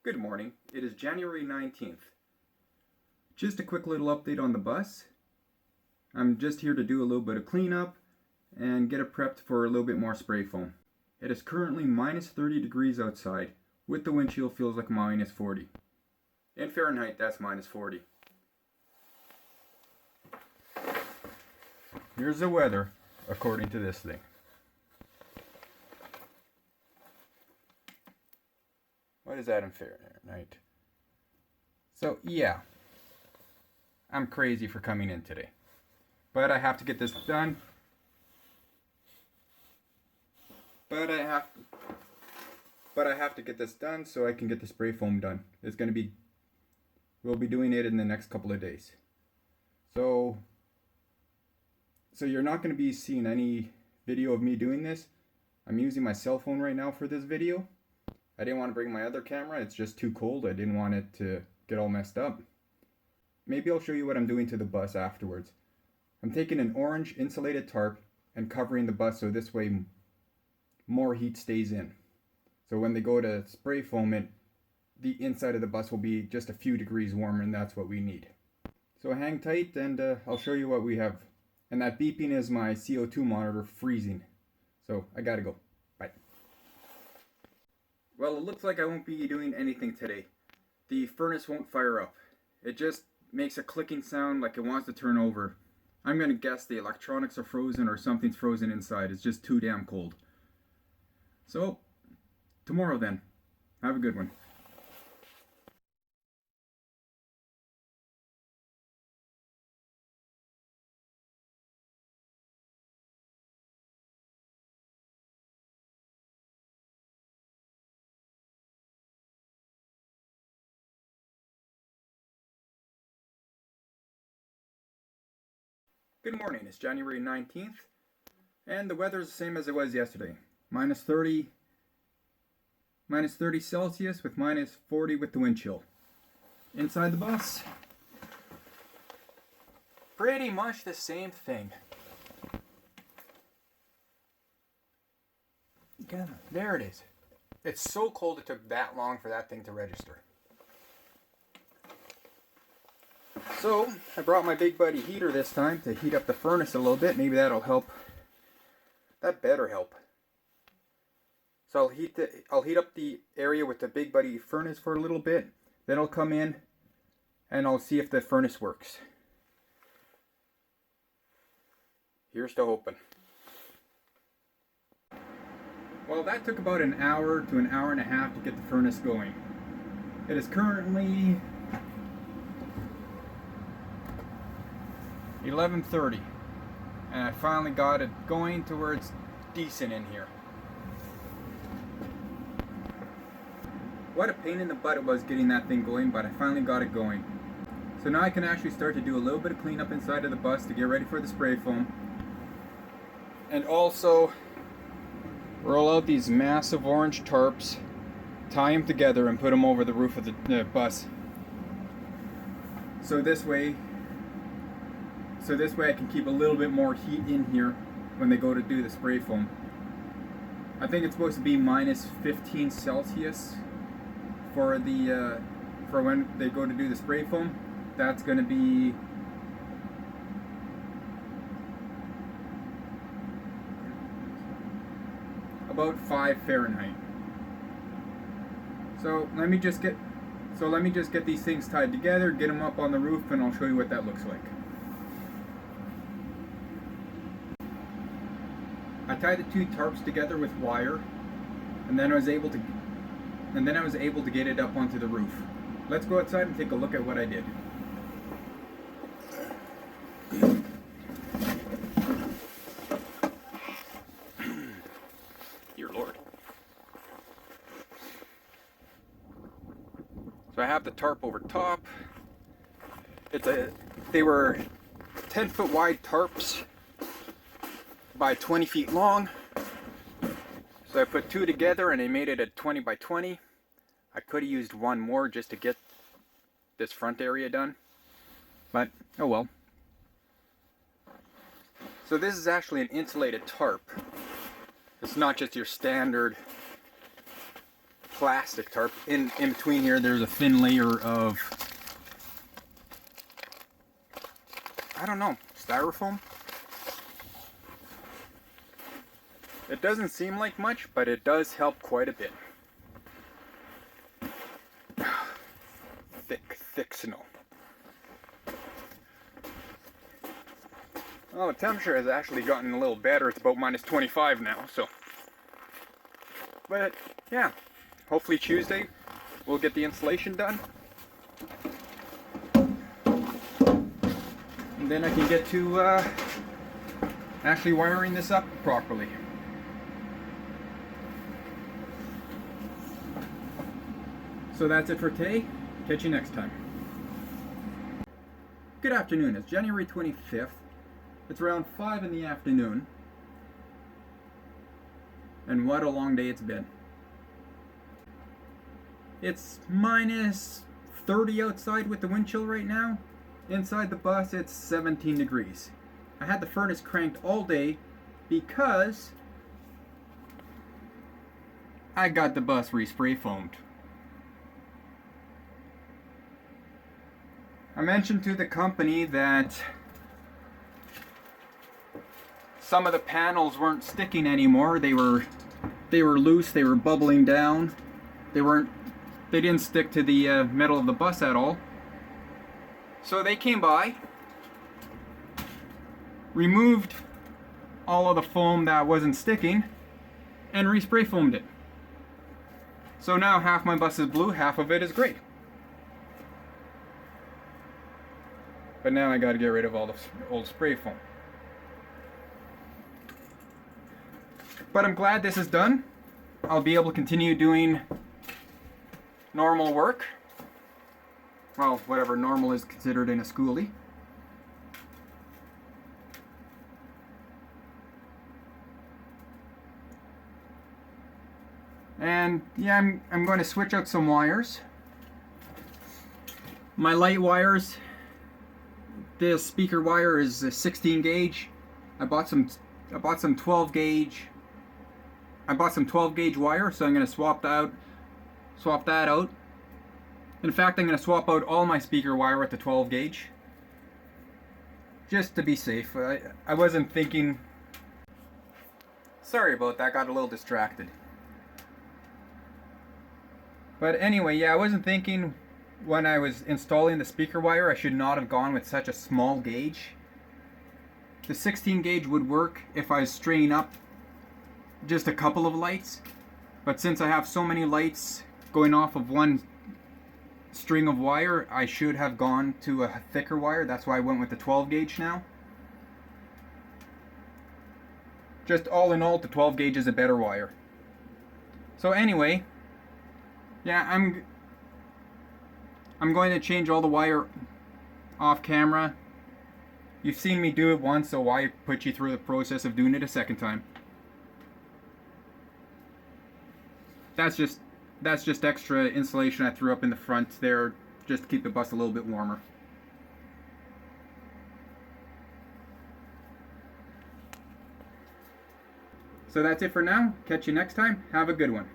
Good morning. It is January 19th. Just a quick little update on the bus. I'm just here to do a little bit of cleanup and get it prepped for a little bit more spray foam. It is currently minus 30 degrees outside. With the wind chill feels like minus 40. In Fahrenheit, that's minus 40. Here's the weather according to this thing. What is that in Fahrenheit? So yeah, I'm crazy for coming in today, but I have to get this done. But I have to get this done so I can get the spray foam done. We'll be doing it in the next couple of days. So you're not going to be seeing any video of me doing this. I'm using my cell phone right now for this video. I didn't want to bring my other camera, it's just too cold. I didn't want it to get all messed up. Maybe I'll show you what I'm doing to the bus afterwards. I'm taking an orange insulated tarp and covering the bus so this way more heat stays in. So when they go to spray foam it, the inside of the bus will be just a few degrees warmer, and that's what we need. So hang tight and I'll show you what we have. And that beeping is my CO2 monitor freezing. So I gotta go. Bye. Well, it looks like I won't be doing anything today. The furnace won't fire up. It just makes a clicking sound like it wants to turn over. I'm gonna guess the electronics are frozen or something's frozen inside. It's just too damn cold. So, tomorrow then. Have a good one. Good morning, it's January 19th, and the weather is the same as it was yesterday. Minus 30 Celsius with minus 40 with the wind chill. Inside the bus, pretty much the same thing. There it is. It's so cold it took that long for that thing to register. So, I brought my big buddy heater this time to heat up the furnace a little bit. Maybe that'll help. That better help. So I'll heat up the area with the big buddy furnace for a little bit. Then I'll come in and I'll see if the furnace works. Here's to hoping. Well, that took about an hour to an hour and a half to get the furnace going. It is currently 11:30, and I finally got it going to where it's decent in here. What a pain in the butt it was getting that thing going, but I finally got it going. So now I can actually start to do a little bit of cleanup inside of the bus to get ready for the spray foam. And also roll out these massive orange tarps, tie them together and put them over the roof of the bus. So this way I can keep a little bit more heat in here when they go to do the spray foam. I think it's supposed to be minus 15 Celsius for when they go to do the spray foam. That's going to be about 5 Fahrenheit. So let me just get these things tied together, get them up on the roof, and I'll show you what that looks like. I tied the two tarps together with wire, and then I was able to get it up onto the roof. Let's go outside and take a look at what I did. Dear Lord. So I have the tarp over top. They were 10-foot wide tarps by 20 feet long. So I put two together and I made it a 20 by 20. I could have used one more just to get this front area done, but oh well. So this is actually an insulated tarp. It's not just your standard plastic tarp. In between here, there's a thin layer of, I don't know, styrofoam. It doesn't seem like much, but it does help quite a bit. Thick snow. Well, the temperature has actually gotten a little better. It's about minus 25 now, so. But yeah, hopefully Tuesday we'll get the installation done. And then I can get to actually wiring this up properly. So that's it for today. Catch you next time. Good afternoon. It's January 25th. It's around 5 in the afternoon. And what a long day it's been. It's minus 30 outside with the wind chill right now. Inside the bus it's 17 degrees. I had the furnace cranked all day because I got the bus respray foamed. I mentioned to the company that some of the panels weren't sticking anymore. They were loose, they were bubbling down. They didn't stick to the metal of the bus at all. So they came by, removed all of the foam that wasn't sticking, and respray foamed it. So now half my bus is blue, half of it is gray. But now I gotta get rid of all the old spray foam. But I'm glad this is done. I'll be able to continue doing normal work. Well, whatever normal is considered in a Skoolie. And yeah, I'm going to switch out some wires. My light wires, this speaker wire is a 16 gauge. I bought some 12 gauge. I bought some 12 gauge wire, so I'm going to swap that out. In fact, I'm going to swap out all my speaker wire with the 12 gauge. Just to be safe. I wasn't thinking... Sorry about that, got a little distracted. But anyway, yeah, I wasn't thinking when I was installing the speaker wire I should not have gone with such a small gauge. The 16 gauge would work if I was stringing up just a couple of lights, but since I have so many lights going off of one string of wire, I should have gone to a thicker wire. That's why I went with the 12 gauge now. Just all in all, the 12 gauge is a better wire. So anyway, yeah, I'm going to change all the wire off camera. You've seen me do it once, so why put you through the process of doing it a second time? That's just extra insulation I threw up in the front there just to keep the bus a little bit warmer. So that's it for now. Catch you next time. Have a good one.